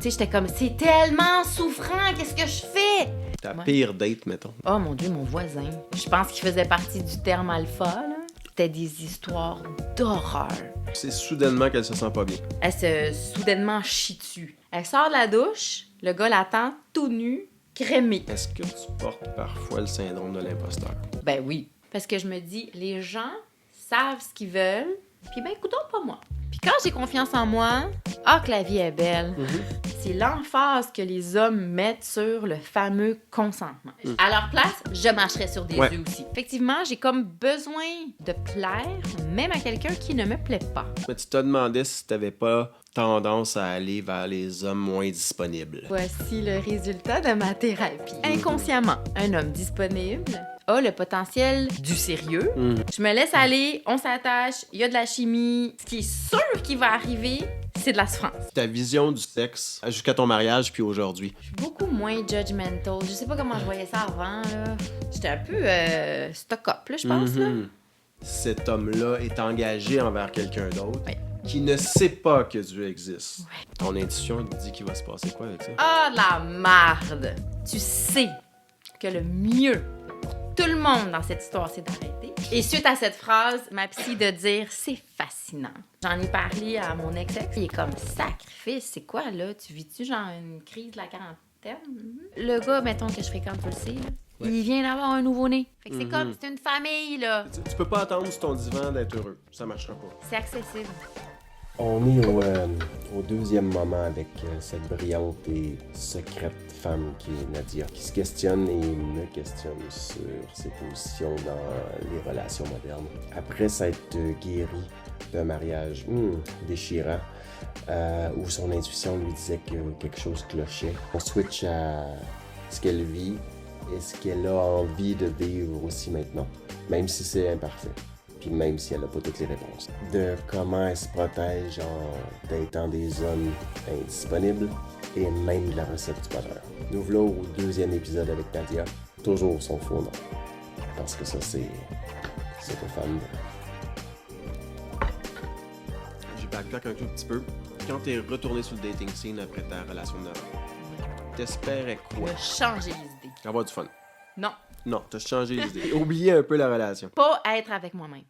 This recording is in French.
sais, j'étais comme, c'est tellement souffrant, qu'est-ce que je fais? Ta Ouais. pire date, mettons. Oh mon Dieu, mon voisin. Je pense qu'il faisait partie du terme alpha, là. C'était des histoires d'horreur. C'est soudainement qu'elle se sent pas bien. Elle se soudainement chie dessus. Elle sort de la douche, le gars l'attend, tout nu, crémé. Est-ce que tu portes parfois le syndrome de l'imposteur? Ben oui. Parce que je me dis, les gens savent ce qu'ils veulent, puis ben écoutons pas moi. Puis quand j'ai confiance en moi, que la vie est belle. C'est l'emphase que les hommes mettent sur le fameux consentement. À leur place, je marcherais sur des œufs aussi. Effectivement, j'ai comme besoin de plaire, même à quelqu'un qui ne me plaît pas. Mais tu te demandais si t'avais pas tendance à aller vers les hommes moins disponibles. Voici le résultat de ma thérapie. Inconsciemment, un homme disponible a le potentiel du sérieux. Je me laisse aller, on s'attache, il y a de la chimie. Ce qui est sûr qui va arriver, c'est de la souffrance. Ta vision du sexe jusqu'à ton mariage puis aujourd'hui. Je suis beaucoup moins judgmental. Je sais pas comment je voyais ça avant, là. J'étais un peu stock-up, là, je pense, là. Cet homme-là est engagé envers quelqu'un d'autre Ouais. qui ne sait pas que Dieu existe. Ton intuition te dit qu'il va se passer quoi avec ça? Ah, la marde! Tu sais que le mieux pour tout le monde dans cette histoire, c'est d'arrêter. Et suite à cette phrase, ma psy de dire « c'est fascinant ». J'en ai parlé à mon ex-ex. Il est comme « sacrifice, c'est quoi, là? Tu vis-tu genre une crise de la quarantaine? » Le gars, mettons que je fréquente, tu le sais, là. Ouais. Il vient d'avoir un nouveau-né. Fait que c'est comme, c'est une famille, là. Tu peux pas attendre sur ton divan d'être heureux. Ça marchera pas. C'est accessible. On est au deuxième moment avec cette brillante et secrète femme qui est Nadia, qui se questionne et me questionne sur ses positions dans les relations modernes. Après s'être guérie d'un mariage déchirant, où son intuition lui disait que quelque chose clochait, on switch à ce qu'elle vit et ce qu'elle a envie de vivre aussi maintenant, même si c'est imparfait. Puis même si elle n'a pas toutes les réponses. De comment elle se protège en datant des hommes indisponibles et même de la recette du bonheur. Nous voilà au deuxième épisode avec Nadia, toujours son faux nom. Parce que ça, c'est une femme. J'ai backtrack un tout petit peu. Quand t'es retourné sur le dating scene après ta relation de 9 ans, t'espérais quoi? Me changer les idées. Avoir du fun. Non, Non, t'as changé les idées. Oublier un peu la relation. pas être avec moi-même.